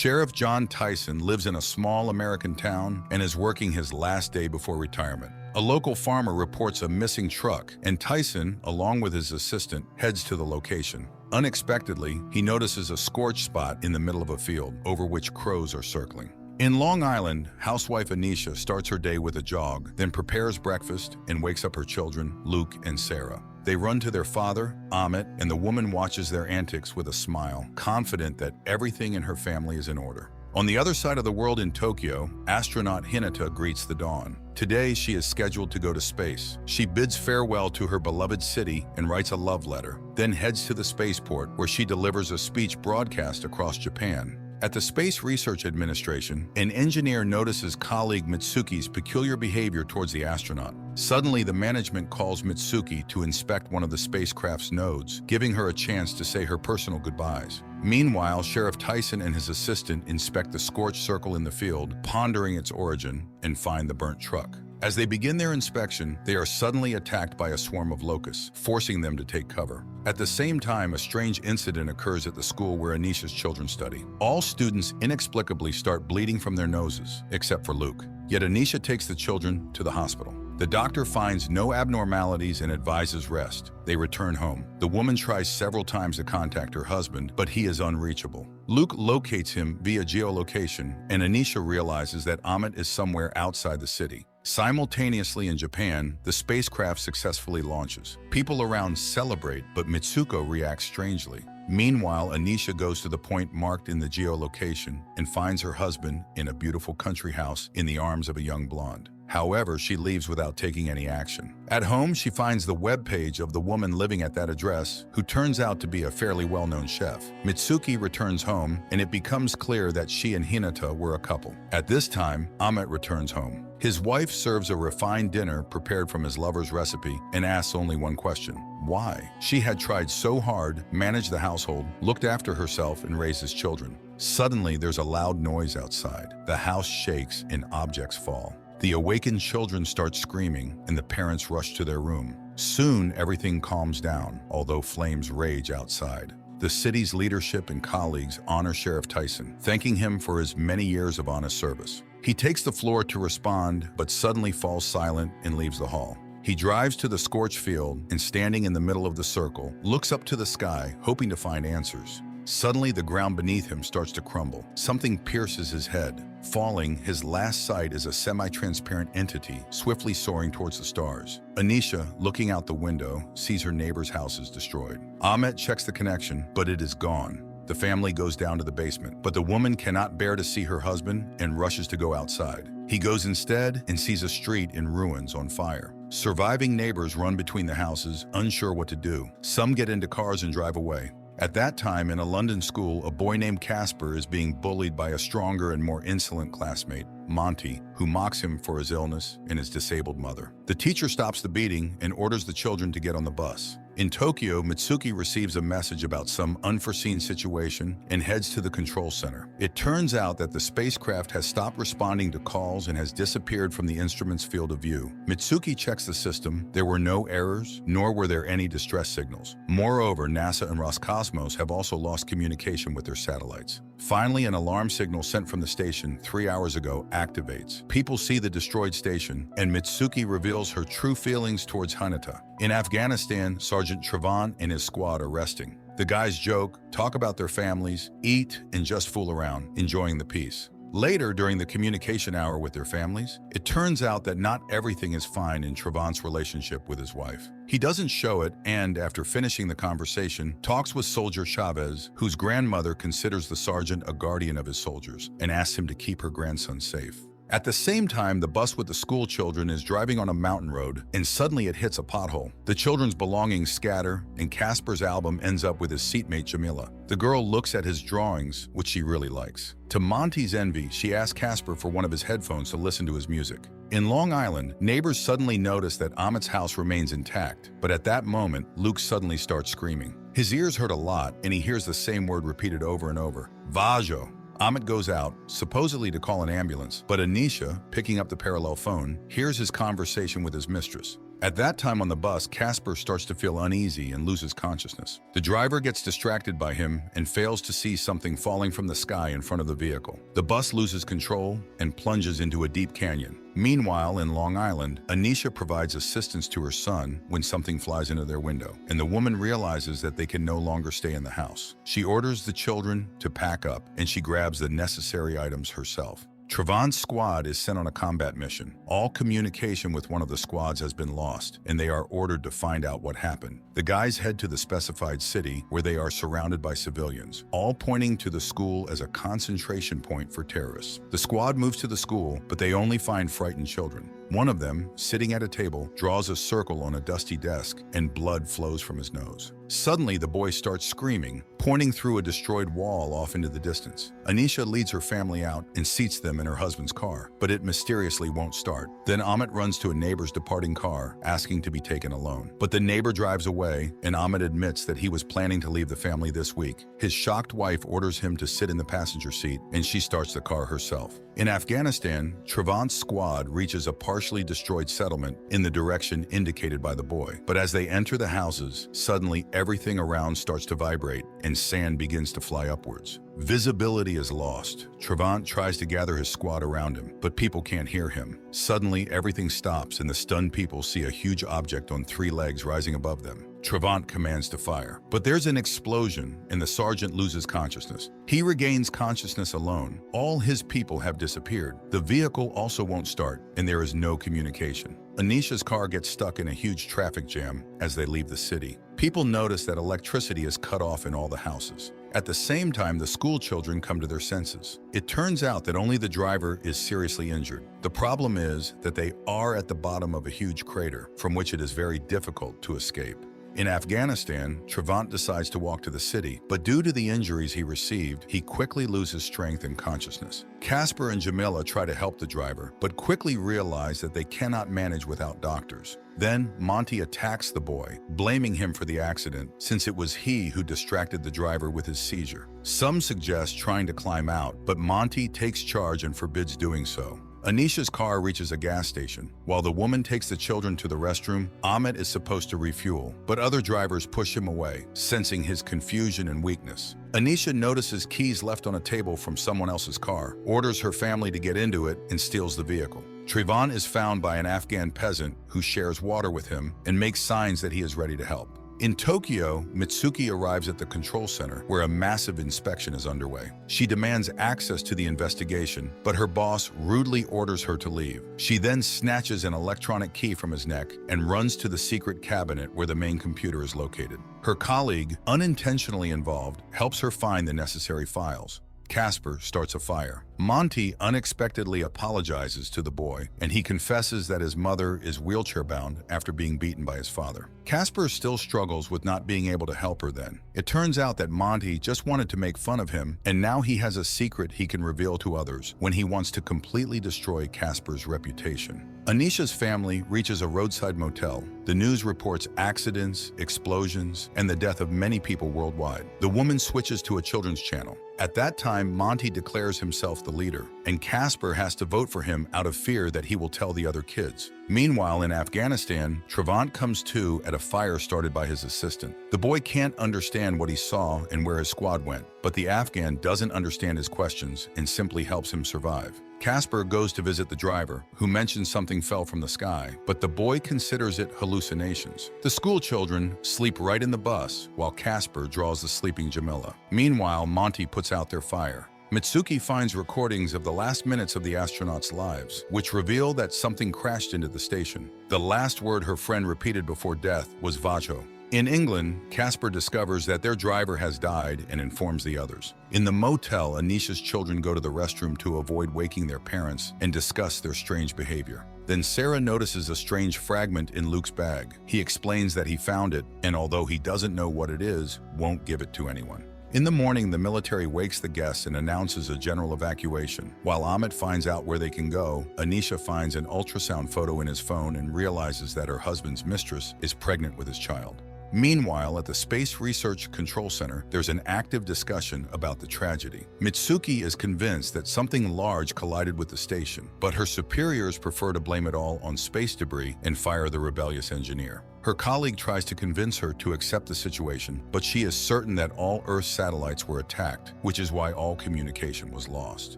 Sheriff John Tyson lives in a small American town and is working his last day before retirement. A local farmer reports a missing truck, and Tyson, along with his assistant, heads to the location. Unexpectedly, he notices a scorched spot in the middle of a field over which crows are circling. In Long Island, housewife Anisha starts her day with a jog, then prepares breakfast and wakes up her children, Luke and Sarah. They run to their father, Amit, and the woman watches their antics with a smile, confident that everything in her family is in order. On the other side of the world in Tokyo, astronaut Hinata greets the dawn. Today, she is scheduled to go to space. She bids farewell to her beloved city and writes a love letter, then heads to the spaceport where she delivers a speech broadcast across Japan. At the Space Research Administration, an engineer notices colleague Mitsuki's peculiar behavior towards the astronaut. Suddenly, the management calls Mitsuki to inspect one of the spacecraft's nodes, giving her a chance to say her personal goodbyes. Meanwhile, Sheriff Tyson and his assistant inspect the scorched circle in the field, pondering its origin, and find the burnt truck. As they begin their inspection, they are suddenly attacked by a swarm of locusts, forcing them to take cover. At the same time, a strange incident occurs at the school where Anisha's children study. All students inexplicably start bleeding from their noses, except for Luke. Yet Anisha takes the children to the hospital. The doctor finds no abnormalities and advises rest. They return home. The woman tries several times to contact her husband, but he is unreachable. Luke locates him via geolocation, and Anisha realizes that Amit is somewhere outside the city. Simultaneously in Japan, the spacecraft successfully launches. People around celebrate, but Mitsuko reacts strangely. Meanwhile, Anisha goes to the point marked in the geolocation and finds her husband in a beautiful country house in the arms of a young blonde. However, she leaves without taking any action. At home, she finds the webpage of the woman living at that address, who turns out to be a fairly well-known chef. Mitsuki returns home, and it becomes clear that she and Hinata were a couple. At this time, Amit returns home. His wife serves a refined dinner prepared from his lover's recipe and asks only one question: why? She had tried so hard, managed the household, looked after herself, and raised his children. Suddenly, there's a loud noise outside. The house shakes and objects fall. The awakened children start screaming, and the parents rush to their room. Soon, everything calms down, although flames rage outside. The city's leadership and colleagues honor Sheriff Tyson, thanking him for his many years of honest service. He takes the floor to respond, but suddenly falls silent and leaves the hall. He drives to the scorched field and, standing in the middle of the circle, looks up to the sky, hoping to find answers. Suddenly, the ground beneath him starts to crumble. Something pierces his head. Falling, his last sight is a semi-transparent entity swiftly soaring towards the stars. Anisha, looking out the window, sees her neighbor's house is destroyed. Amit checks the connection, but it is gone. The family goes down to the basement, but the woman cannot bear to see her husband and rushes to go outside. He goes instead and sees a street in ruins on fire. Surviving neighbors run between the houses, unsure what to do. Some get into cars and drive away. At that time, in a London school, a boy named Casper is being bullied by a stronger and more insolent classmate, Monty, who mocks him for his illness and his disabled mother. The teacher stops the beating and orders the children to get on the bus. In Tokyo, Mitsuki receives a message about some unforeseen situation and heads to the control center. It turns out that the spacecraft has stopped responding to calls and has disappeared from the instrument's field of view. Mitsuki checks the system. There were no errors, nor were there any distress signals. Moreover, NASA and Roscosmos have also lost communication with their satellites. Finally, an alarm signal sent from the station 3 hours ago activates. People see the destroyed station, and Mitsuki reveals her true feelings towards Hinata. In Afghanistan, Sergeant Trevant and his squad are resting. The guys joke, talk about their families, eat, and just fool around, enjoying the peace. Later, during the communication hour with their families, it turns out that not everything is fine in Trevant's relationship with his wife. He doesn't show it and, after finishing the conversation, talks with Soldier Chavez, whose grandmother considers the sergeant a guardian of his soldiers, and asks him to keep her grandson safe. At the same time, the bus with the school children is driving on a mountain road, and suddenly it hits a pothole. The children's belongings scatter, and Casper's album ends up with his seatmate Jamila. The girl looks at his drawings, which she really likes. To Monty's envy, she asks Casper for one of his headphones to listen to his music. In Long Island, neighbors suddenly notice that Amit's house remains intact, but at that moment, Luke suddenly starts screaming. His ears hurt a lot, and he hears the same word repeated over and over: Vajo. Amit goes out, supposedly to call an ambulance, but Anisha, picking up the parallel phone, hears his conversation with his mistress. At that time on the bus, Casper starts to feel uneasy and loses consciousness. The driver gets distracted by him and fails to see something falling from the sky in front of the vehicle. The bus loses control and plunges into a deep canyon. Meanwhile, in Long Island, Anisha provides assistance to her son when something flies into their window, and the woman realizes that they can no longer stay in the house. She orders the children to pack up, and she grabs the necessary items herself. Trevant's squad is sent on a combat mission. All communication with one of the squads has been lost, and they are ordered to find out what happened. The guys head to the specified city, where they are surrounded by civilians, all pointing to the school as a concentration point for terrorists. The squad moves to the school, but they only find frightened children. One of them, sitting at a table, draws a circle on a dusty desk, and blood flows from his nose. Suddenly, the boy starts screaming, pointing through a destroyed wall off into the distance. Anisha leads her family out and seats them in her husband's car, but it mysteriously won't start. Then Amit runs to a neighbor's departing car, asking to be taken alone. But the neighbor drives away, and Amit admits that he was planning to leave the family this week. His shocked wife orders him to sit in the passenger seat, and she starts the car herself. In Afghanistan, Trevant's squad reaches a partially destroyed settlement in the direction indicated by the boy. But as they enter the houses, suddenly everything around starts to vibrate and sand begins to fly upwards. Visibility is lost. Trevant tries to gather his squad around him, but people can't hear him. Suddenly, everything stops and the stunned people see a huge object on 3 legs rising above them. Trevant commands to fire, but there's an explosion and the sergeant loses consciousness. He regains consciousness alone. All his people have disappeared. The vehicle also won't start, and there is no communication. Anisha's car gets stuck in a huge traffic jam as they leave the city. People notice that electricity is cut off in all the houses. At the same time, the school children come to their senses. It turns out that only the driver is seriously injured. The problem is that they are at the bottom of a huge crater from which it is very difficult to escape. In Afghanistan, Trevant decides to walk to the city, but due to the injuries he received, he quickly loses strength and consciousness. Casper and Jamila try to help the driver, but quickly realize that they cannot manage without doctors. Then, Monty attacks the boy, blaming him for the accident since it was he who distracted the driver with his seizure. Some suggest trying to climb out, but Monty takes charge and forbids doing so. Anisha's car reaches a gas station. While the woman takes the children to the restroom, Amit is supposed to refuel, but other drivers push him away, sensing his confusion and weakness. Anisha notices keys left on a table from someone else's car, orders her family to get into it, and steals the vehicle. Trevant is found by an Afghan peasant who shares water with him and makes signs that he is ready to help. In Tokyo, Mitsuki arrives at the control center, where a massive inspection is underway. She demands access to the investigation, but her boss rudely orders her to leave. She then snatches an electronic key from his neck and runs to the secret cabinet where the main computer is located. Her colleague, unintentionally involved, helps her find the necessary files. Casper starts a fire. Monty unexpectedly apologizes to the boy, and he confesses that his mother is wheelchair-bound after being beaten by his father. Casper still struggles with not being able to help her then. It turns out that Monty just wanted to make fun of him, and now he has a secret he can reveal to others when he wants to completely destroy Casper's reputation. Anisha's family reaches a roadside motel. The news reports accidents, explosions, and the death of many people worldwide. The woman switches to a children's channel. At that time, Monty declares himself the leader, and Casper has to vote for him out of fear that he will tell the other kids. Meanwhile, in Afghanistan, Trevant comes to at a fire started by his assistant. The boy can't understand what he saw and where his squad went, but the Afghan doesn't understand his questions and simply helps him survive. Casper goes to visit the driver, who mentions something fell from the sky, but the boy considers it hallucinations. The school children sleep right in the bus, while Casper draws the sleeping Jamila. Meanwhile, Monty puts out their fire. Mitsuki finds recordings of the last minutes of the astronauts' lives, which reveal that something crashed into the station. The last word her friend repeated before death was Vajo. In England, Casper discovers that their driver has died and informs the others. In the motel, Anisha's children go to the restroom to avoid waking their parents and discuss their strange behavior. Then Sarah notices a strange fragment in Luke's bag. He explains that he found it, and although he doesn't know what it is, won't give it to anyone. In the morning, the military wakes the guests and announces a general evacuation. While Amit finds out where they can go, Anisha finds an ultrasound photo in his phone and realizes that her husband's mistress is pregnant with his child. Meanwhile, at the Space Research Control Center, there's an active discussion about the tragedy. Mitsuki is convinced that something large collided with the station, but her superiors prefer to blame it all on space debris and fire the rebellious engineer. Her colleague tries to convince her to accept the situation, but she is certain that all Earth satellites were attacked, which is why all communication was lost.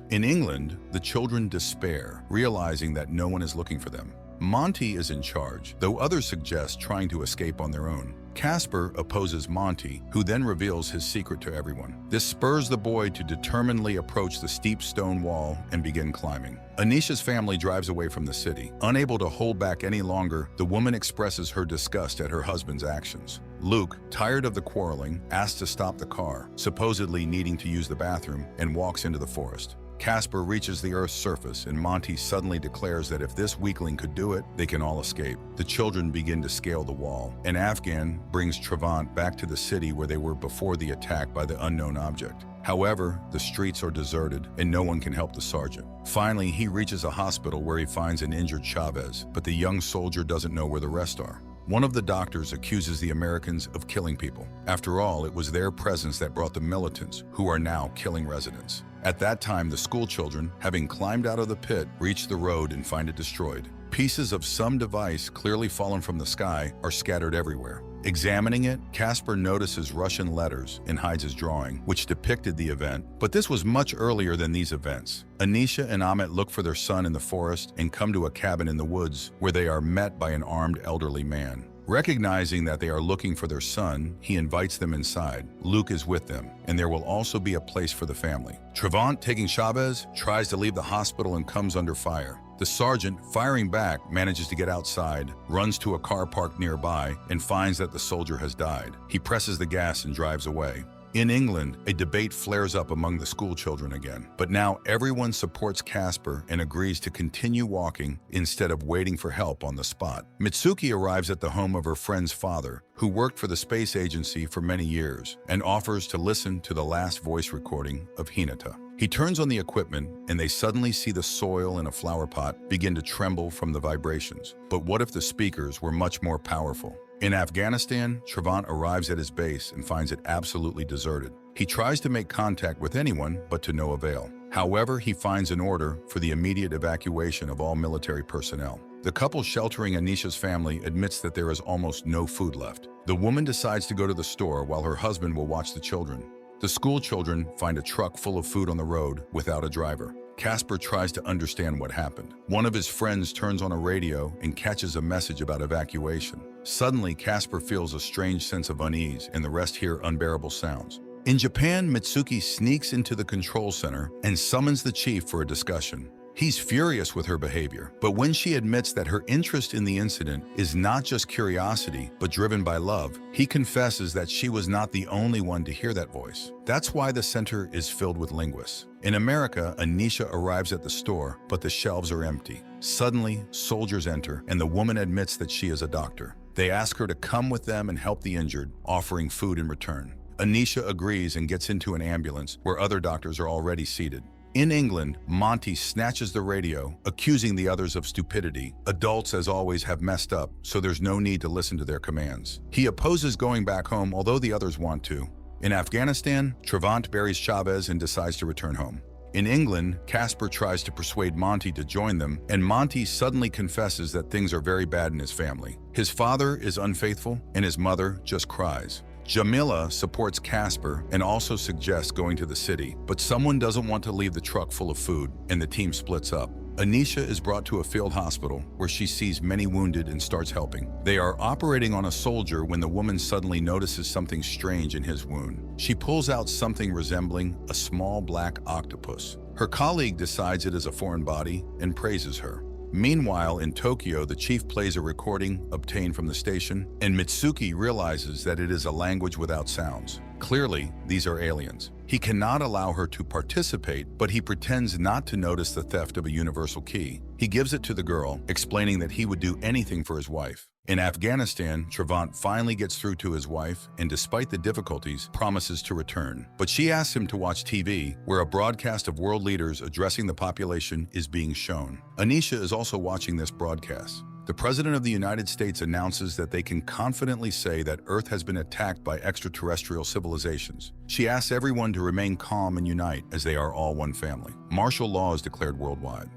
In England, the children despair, realizing that no one is looking for them. Monty is in charge, though others suggest trying to escape on their own. Casper opposes Monty, who then reveals his secret to everyone. This spurs the boy to determinedly approach the steep stone wall and begin climbing. Anisha's family drives away from the city. Unable to hold back any longer, the woman expresses her disgust at her husband's actions. Luke, tired of the quarreling, asks to stop the car, supposedly needing to use the bathroom, and walks into the forest. Casper reaches the Earth's surface, and Monty suddenly declares that if this weakling could do it, they can all escape. The children begin to scale the wall, and Afghan brings Trevant back to the city where they were before the attack by the unknown object. However, the streets are deserted, and no one can help the sergeant. Finally, he reaches a hospital where he finds an injured Chavez, but the young soldier doesn't know where the rest are. One of the doctors accuses the Americans of killing people. After all, it was their presence that brought the militants, who are now killing residents. At that time, the school children, having climbed out of the pit, reach the road and find it destroyed. Pieces of some device, clearly fallen from the sky, are scattered everywhere. Examining it, Casper notices Russian letters and hides his drawing, which depicted the event, but this was much earlier than these events. Anisha and Amit look for their son in the forest and come to a cabin in the woods, where they are met by an armed elderly man. Recognizing that they are looking for their son, he invites them inside. Luke is with them, and there will also be a place for the family. Trevant, taking Chavez, tries to leave the hospital and comes under fire. The sergeant, firing back, manages to get outside, runs to a car parked nearby, and finds that the soldier has died. He presses the gas and drives away. In England, a debate flares up among the school children again, but now everyone supports Casper and agrees to continue walking instead of waiting for help on the spot. Mitsuki arrives at the home of her friend's father, who worked for the space agency for many years, and offers to listen to the last voice recording of Hinata. He turns on the equipment, and they suddenly see the soil in a flower pot begin to tremble from the vibrations. But what if the speakers were much more powerful? In Afghanistan, Trevant arrives at his base and finds it absolutely deserted. He tries to make contact with anyone, but to no avail. However, he finds an order for the immediate evacuation of all military personnel. The couple sheltering Anisha's family admits that there is almost no food left. The woman decides to go to the store while her husband will watch the children. The school children find a truck full of food on the road without a driver. Casper tries to understand what happened. One of his friends turns on a radio and catches a message about evacuation. Suddenly, Casper feels a strange sense of unease, and the rest hear unbearable sounds. In Japan, Mitsuki sneaks into the control center and summons the chief for a discussion. He's furious with her behavior, but when she admits that her interest in the incident is not just curiosity, but driven by love, he confesses that she was not the only one to hear that voice. That's why the center is filled with linguists. In America, Anisha arrives at the store, but the shelves are empty. Suddenly, soldiers enter, and the woman admits that she is a doctor. They ask her to come with them and help the injured, offering food in return. Anisha agrees and gets into an ambulance where other doctors are already seated. In England, Monty snatches the radio, accusing the others of stupidity. Adults, as always, have messed up, so there's no need to listen to their commands. He opposes going back home, although the others want to. In Afghanistan, Trevant buries Chavez and decides to return home. In England, Casper tries to persuade Monty to join them, and Monty suddenly confesses that things are very bad in his family. His father is unfaithful, and his mother just cries. Jamila supports Casper and also suggests going to the city, but someone doesn't want to leave the truck full of food, and the team splits up. Anisha is brought to a field hospital where she sees many wounded and starts helping. They are operating on a soldier when the woman suddenly notices something strange in his wound. She pulls out something resembling a small black octopus. Her colleague decides it is a foreign body and praises her. Meanwhile, in Tokyo, the chief plays a recording obtained from the station, and Mitsuki realizes that it is a language without sounds. Clearly, these are aliens. He cannot allow her to participate, but he pretends not to notice the theft of a universal key. He gives it to the girl, explaining that he would do anything for his wife. In Afghanistan, Trevant finally gets through to his wife and, despite the difficulties, promises to return. But she asks him to watch TV, where a broadcast of world leaders addressing the population is being shown. Anisha is also watching this broadcast. the President of the United States announces that they can confidently say that Earth has been attacked by extraterrestrial civilizations. She asks everyone to remain calm and unite as they are all one family. Martial law is declared worldwide.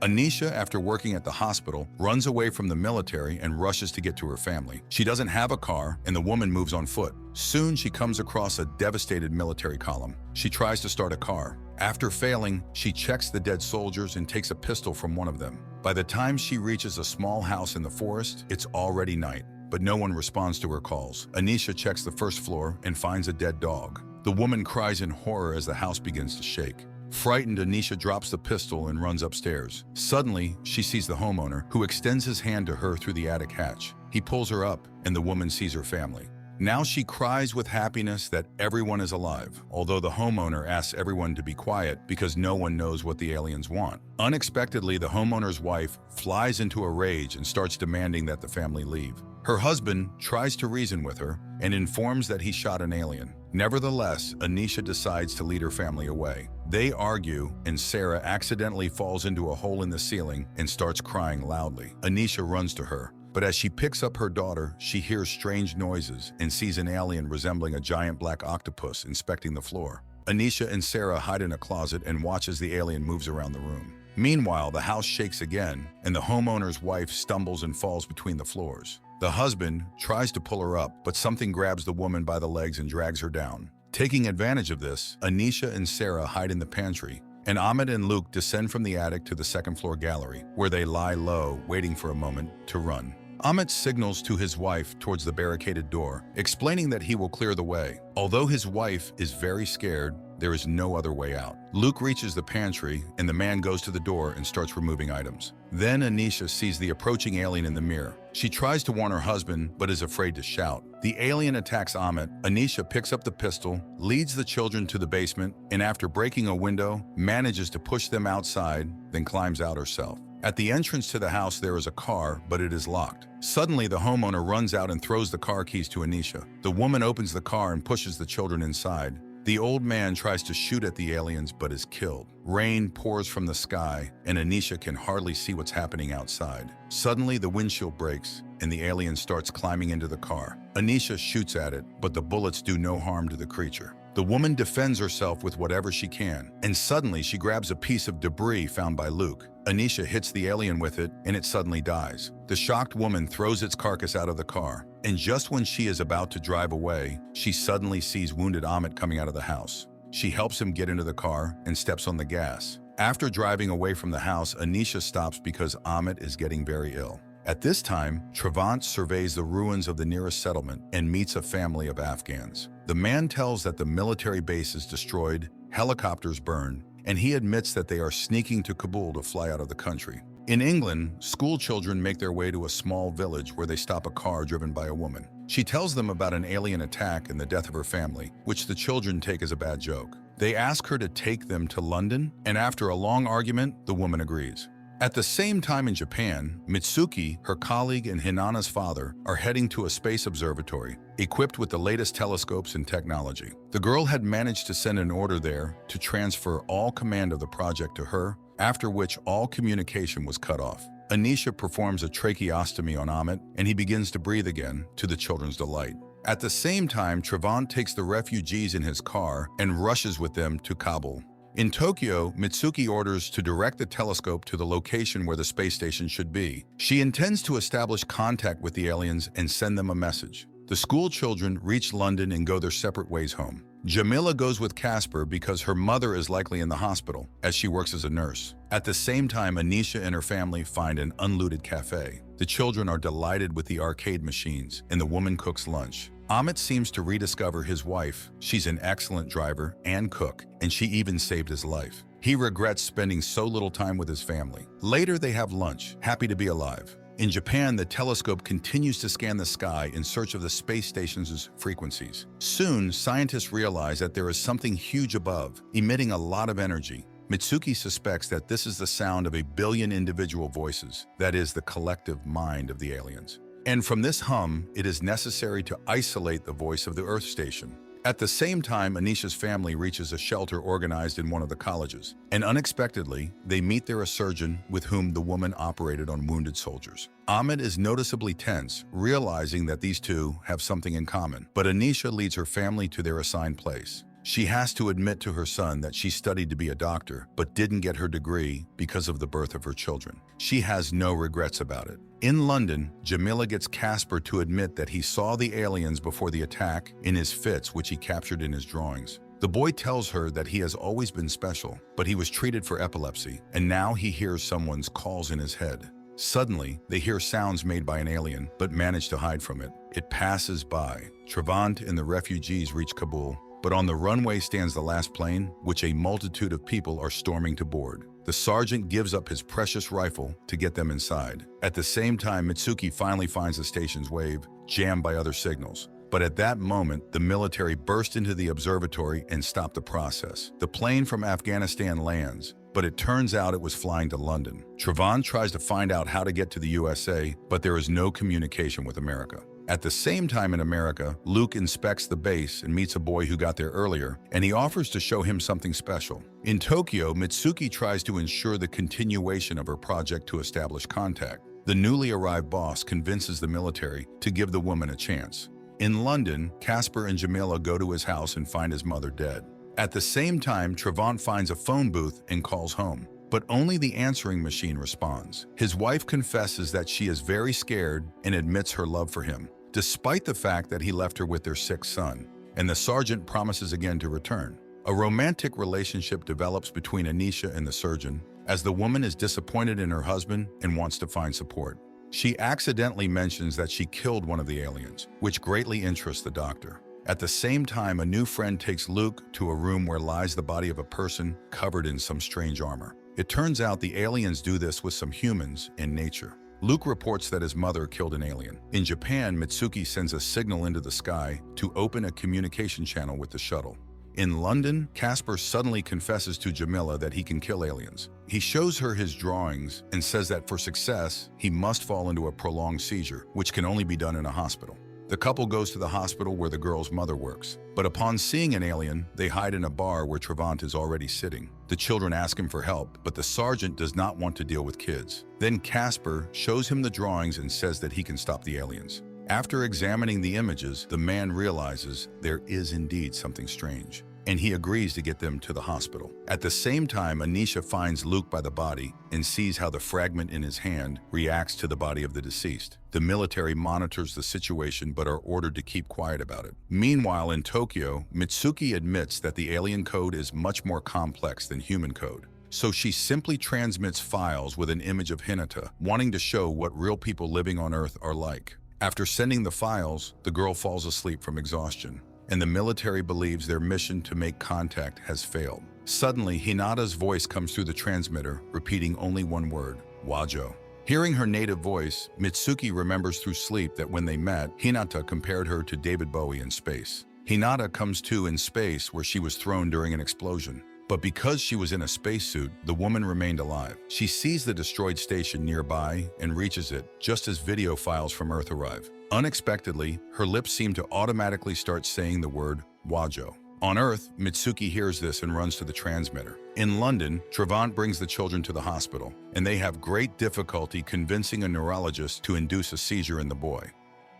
Anisha, after working at the hospital, runs away from the military and rushes to get to her family. She doesn't have a car, and the woman moves on foot. Soon, she comes across a devastated military column. She tries to start a car. After failing, she checks the dead soldiers and takes a pistol from one of them. By the time she reaches a small house in the forest, it's already night, but no one responds to her calls. Anisha checks the first floor and finds a dead dog. The woman cries in horror as the house begins to shake. Frightened, Anisha drops the pistol and runs upstairs. Suddenly, she sees the homeowner, who extends his hand to her through the attic hatch. He pulls her up, and the woman sees her family. Now she cries with happiness that everyone is alive, although the homeowner asks everyone to be quiet because no one knows what the aliens want. Unexpectedly, the homeowner's wife flies into a rage and starts demanding that the family leave. Her husband tries to reason with her and informs that he shot an alien. Nevertheless, Anisha decides to lead her family away. They argue, and Sarah accidentally falls into a hole in the ceiling and starts crying loudly. Anisha runs to her, but as she picks up her daughter, she hears strange noises and sees an alien resembling a giant black octopus inspecting the floor. Anisha and Sarah hide in a closet and watch as the alien moves around the room. Meanwhile, the house shakes again, and the homeowner's wife stumbles and falls between the floors. The husband tries to pull her up, but something grabs the woman by the legs and drags her down. Taking advantage of this, Anisha and Sarah hide in the pantry, and Amit and Luke descend from the attic to the second-floor gallery, where they lie low, waiting for a moment to run. Amit signals to his wife towards the barricaded door, explaining that he will clear the way. Although his wife is very scared, there is no other way out. Luke reaches the pantry, and the man goes to the door and starts removing items. Then Anisha sees the approaching alien in the mirror. She tries to warn her husband, but is afraid to shout. The alien attacks Amit. Anisha picks up the pistol, leads the children to the basement, and after breaking a window, manages to push them outside, then climbs out herself. At the entrance to the house, there is a car, but it is locked. Suddenly, the homeowner runs out and throws the car keys to Anisha. The woman opens the car and pushes the children inside. The old man tries to shoot at the aliens but is killed. Rain pours from the sky, and Anisha can hardly see what's happening outside. Suddenly, the windshield breaks, and the alien starts climbing into the car. Anisha shoots at it, but the bullets do no harm to the creature. The woman defends herself with whatever she can, and suddenly she grabs a piece of debris found by Luke. Anisha hits the alien with it, and it suddenly dies. The shocked woman throws its carcass out of the car, and just when she is about to drive away, she suddenly sees wounded Amit coming out of the house. She helps him get into the car and steps on the gas. After driving away from the house, Anisha stops because Amit is getting very ill. At this time, Travant surveys the ruins of the nearest settlement and meets a family of Afghans. The man tells that the military base is destroyed, helicopters burned, and he admits that they are sneaking to Kabul to fly out of the country. In England, school children make their way to a small village where they stop a car driven by a woman. She tells them about an alien attack and the death of her family, which the children take as a bad joke. They ask her to take them to London, and after a long argument, the woman agrees. At the same time in Japan, Mitsuki, her colleague, and Hinana's father are heading to a space observatory, equipped with the latest telescopes and technology. The girl had managed to send an order there to transfer all command of the project to her, after which all communication was cut off. Anisha performs a tracheostomy on Amit, and he begins to breathe again, to the children's delight. At the same time, Travant takes the refugees in his car and rushes with them to Kabul. In Tokyo, Mitsuki orders to direct the telescope to the location where the space station should be. She intends to establish contact with the aliens and send them a message. The school children reach London and go their separate ways home. Jamila goes with Casper because her mother is likely in the hospital, as she works as a nurse. At the same time, Anisha and her family find an unlooted cafe. The children are delighted with the arcade machines, and the woman cooks lunch. Amit seems to rediscover his wife. She's an excellent driver and cook, and she even saved his life. He regrets spending so little time with his family. Later, they have lunch, happy to be alive. In Japan, the telescope continues to scan the sky in search of the space station's frequencies. Soon, scientists realize that there is something huge above, emitting a lot of energy. Mitsuki suspects that this is the sound of 1 billion individual voices, that is, the collective mind of the aliens. And from this hum, it is necessary to isolate the voice of the Earth station. At the same time, Anisha's family reaches a shelter organized in one of the colleges, and unexpectedly, they meet there a surgeon with whom the woman operated on wounded soldiers. Ahmed is noticeably tense, realizing that these two have something in common, but Anisha leads her family to their assigned place. She has to admit to her son that she studied to be a doctor, but didn't get her degree because of the birth of her children. She has no regrets about it. In London, Jamila gets Casper to admit that he saw the aliens before the attack in his fits, which he captured in his drawings. The boy tells her that he has always been special, but he was treated for epilepsy, and now he hears someone's calls in his head. Suddenly, they hear sounds made by an alien, but manage to hide from it. It passes by. Trevant and the refugees reach Kabul, but on the runway stands the last plane, which a multitude of people are storming to board. The sergeant gives up his precious rifle to get them inside. At the same time, Mitsuki finally finds the station's wave, jammed by other signals. But at that moment, the military burst into the observatory and stopped the process. The plane from Afghanistan lands, but it turns out it was flying to London. Trevant tries to find out how to get to the USA, but there is no communication with America. At the same time in America, Luke inspects the base and meets a boy who got there earlier, and he offers to show him something special. In Tokyo, Mitsuki tries to ensure the continuation of her project to establish contact. The newly arrived boss convinces the military to give the woman a chance. In London, Casper and Jamila go to his house and find his mother dead. At the same time, Trevant finds a phone booth and calls home, but only the answering machine responds. His wife confesses that she is very scared and admits her love for him, despite the fact that he left her with their sick son, and the sergeant promises again to return. A romantic relationship develops between Anisha and the surgeon, as the woman is disappointed in her husband and wants to find support. She accidentally mentions that she killed one of the aliens, which greatly interests the doctor. At the same time, a new friend takes Luke to a room where lies the body of a person covered in some strange armor. It turns out the aliens do this with some humans in nature. Luke reports that his mother killed an alien. In Japan, Mitsuki sends a signal into the sky to open a communication channel with the shuttle. In London, Casper suddenly confesses to Jamila that he can kill aliens. He shows her his drawings and says that for success, he must fall into a prolonged seizure, which can only be done in a hospital. The couple goes to the hospital where the girl's mother works, but upon seeing an alien, they hide in a bar where Trevant is already sitting. The children ask him for help, but the sergeant does not want to deal with kids. Then Casper shows him the drawings and says that he can stop the aliens. After examining the images, the man realizes there is indeed something strange, and he agrees to get them to the hospital. At the same time, Anisha finds Luke by the body and sees how the fragment in his hand reacts to the body of the deceased. The military monitors the situation but are ordered to keep quiet about it. Meanwhile, in Tokyo, Mitsuki admits that the alien code is much more complex than human code. So she simply transmits files with an image of Hinata, wanting to show what real people living on Earth are like. After sending the files, the girl falls asleep from exhaustion, and the military believes their mission to make contact has failed. Suddenly, Hinata's voice comes through the transmitter, repeating only one word, Wajo. Hearing her native voice, Mitsuki remembers through sleep that when they met, Hinata compared her to David Bowie in space. Hinata comes to in space where she was thrown during an explosion. But because she was in a spacesuit, the woman remained alive. She sees the destroyed station nearby and reaches it just as video files from Earth arrive. Unexpectedly, her lips seem to automatically start saying the word Wajo. On Earth, Mitsuki hears this and runs to the transmitter. In London, Trevant brings the children to the hospital, and they have great difficulty convincing a neurologist to induce a seizure in the boy.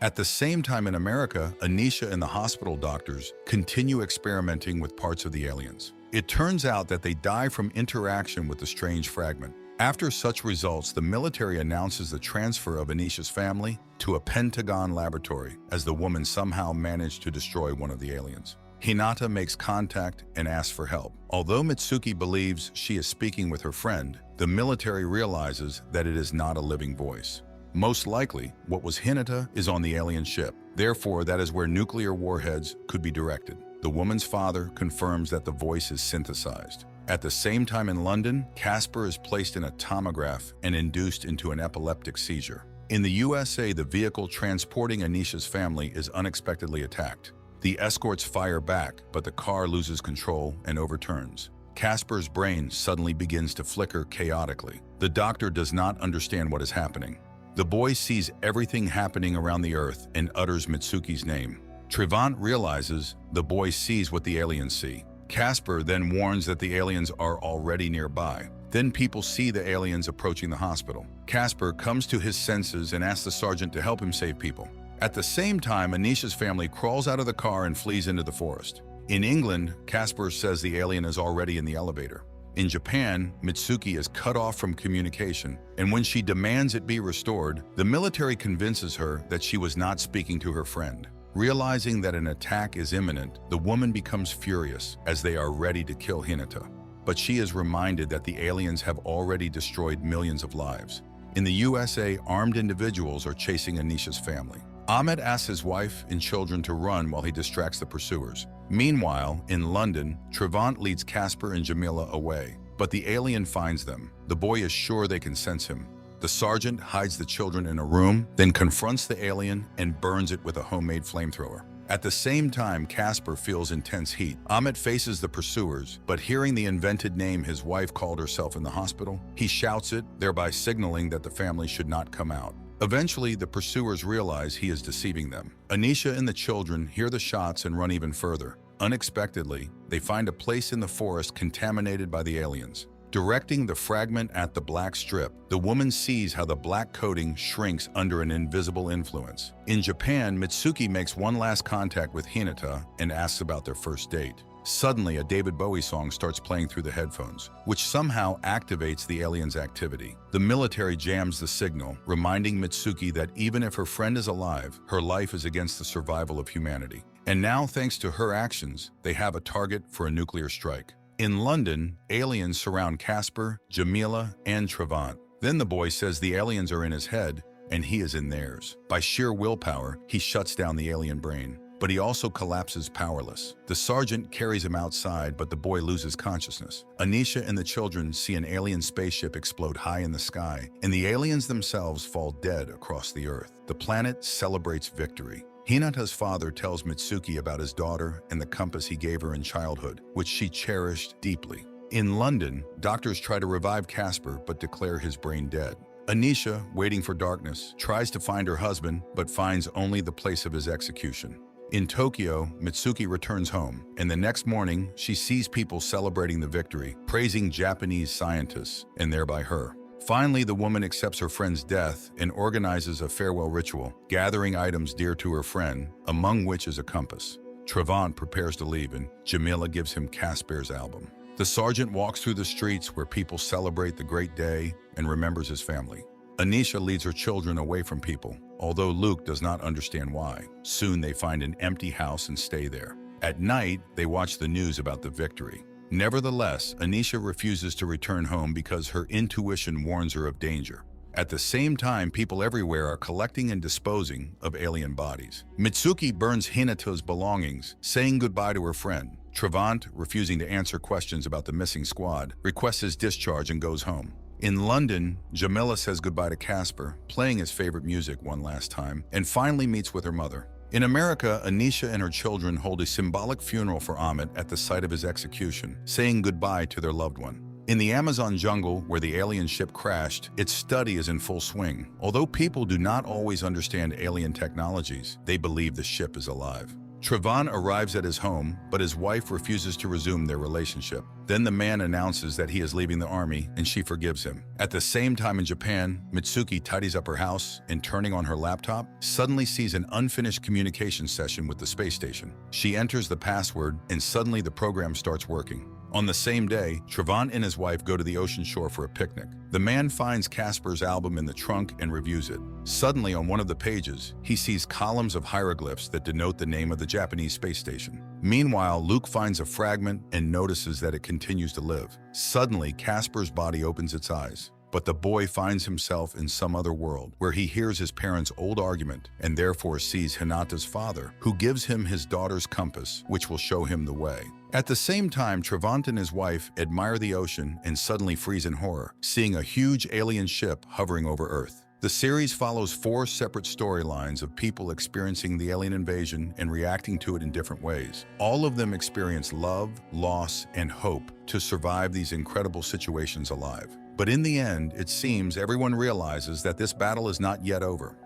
At the same time in America, Anisha and the hospital doctors continue experimenting with parts of the aliens. It turns out that they die from interaction with the strange fragment. After such results, the military announces the transfer of Anisha's family to a Pentagon laboratory, as the woman somehow managed to destroy one of the aliens. Hinata makes contact and asks for help. Although Mitsuki believes she is speaking with her friend, the military realizes that it is not a living voice. Most likely, what was Hinata is on the alien ship. Therefore, that is where nuclear warheads could be directed. The woman's father confirms that the voice is synthesized. At the same time in London, Casper is placed in a tomograph and induced into an epileptic seizure. In the USA, the vehicle transporting Anisha's family is unexpectedly attacked. The escorts fire back, but the car loses control and overturns. Casper's brain suddenly begins to flicker chaotically. The doctor does not understand what is happening. The boy sees everything happening around the Earth and utters Mitsuki's name. Trevant realizes the boy sees what the aliens see. Casper then warns that the aliens are already nearby. Then people see the aliens approaching the hospital. Casper comes to his senses and asks the sergeant to help him save people. At the same time, Anisha's family crawls out of the car and flees into the forest. In England, Casper says the alien is already in the elevator. In Japan, Mitsuki is cut off from communication, and when she demands it be restored, the military convinces her that she was not speaking to her friend. Realizing that an attack is imminent, the woman becomes furious as they are ready to kill Hinata. But she is reminded that the aliens have already destroyed millions of lives. In the USA, armed individuals are chasing Anisha's family. Ahmed asks his wife and children to run while he distracts the pursuers. Meanwhile, in London, Trevant leads Casper and Jamila away, but the alien finds them. The boy is sure they can sense him. The sergeant hides the children in a room, then confronts the alien and burns it with a homemade flamethrower. At the same time, Casper feels intense heat. Ahmed faces the pursuers, but hearing the invented name his wife called herself in the hospital, he shouts it, thereby signaling that the family should not come out. Eventually, the pursuers realize he is deceiving them. Anisha and the children hear the shots and run even further. Unexpectedly, they find a place in the forest contaminated by the aliens. Directing the fragment at the black strip, the woman sees how the black coating shrinks under an invisible influence. In Japan, Mitsuki makes one last contact with Hinata and asks about their first date. Suddenly, a David Bowie song starts playing through the headphones, which somehow activates the alien's activity. The military jams the signal, reminding Mitsuki that even if her friend is alive, her life is against the survival of humanity. And now, thanks to her actions, they have a target for a nuclear strike. In London, aliens surround Casper, Jamila, and Trevant. Then the boy says the aliens are in his head, and he is in theirs. By sheer willpower, he shuts down the alien brain. But he also collapses powerless. The sergeant carries him outside, but the boy loses consciousness. Anisha and the children see an alien spaceship explode high in the sky, and the aliens themselves fall dead across the earth. The planet celebrates victory. Hinata's father tells Mitsuki about his daughter and the compass he gave her in childhood, which she cherished deeply. In London, doctors try to revive Casper but declare his brain dead. Anisha, waiting for darkness, tries to find her husband but finds only the place of his execution. In Tokyo, Mitsuki returns home, and the next morning, she sees people celebrating the victory, praising Japanese scientists, and thereby her. Finally, the woman accepts her friend's death and organizes a farewell ritual, gathering items dear to her friend, among which is a compass. Trevant prepares to leave, and Jamila gives him Casper's album. The sergeant walks through the streets where people celebrate the great day and remembers his family. Anisha leads her children away from people, although Luke does not understand why. Soon they find an empty house and stay there. At night, they watch the news about the victory. Nevertheless, Anisha refuses to return home because her intuition warns her of danger. At the same time, people everywhere are collecting and disposing of alien bodies. Mitsuki burns Hinata's belongings, saying goodbye to her friend. Trevant, refusing to answer questions about the missing squad, requests his discharge and goes home. In London, Jamila says goodbye to Casper, playing his favorite music one last time, and finally meets with her mother. In America, Anisha and her children hold a symbolic funeral for Ahmed at the site of his execution, saying goodbye to their loved one. In the Amazon jungle, where the alien ship crashed, its study is in full swing. Although people do not always understand alien technologies, they believe the ship is alive. Trevant arrives at his home, but his wife refuses to resume their relationship. Then the man announces that he is leaving the army, and she forgives him. At the same time in Japan, Mitsuki tidies up her house and, turning on her laptop, suddenly sees an unfinished communication session with the space station. She enters the password, and suddenly the program starts working. On the same day, Trevant and his wife go to the ocean shore for a picnic. The man finds Casper's album in the trunk and reviews it. Suddenly, on one of the pages, he sees columns of hieroglyphs that denote the name of the Japanese space station. Meanwhile, Luke finds a fragment and notices that it continues to live. Suddenly, Casper's body opens its eyes. But the boy finds himself in some other world, where he hears his parents' old argument and therefore sees Hinata's father, who gives him his daughter's compass, which will show him the way. At the same time, Trevant and his wife admire the ocean and suddenly freeze in horror, seeing a huge alien ship hovering over Earth. The series follows 4 separate storylines of people experiencing the alien invasion and reacting to it in different ways. All of them experience love, loss, and hope to survive these incredible situations alive. But in the end, it seems everyone realizes that this battle is not yet over.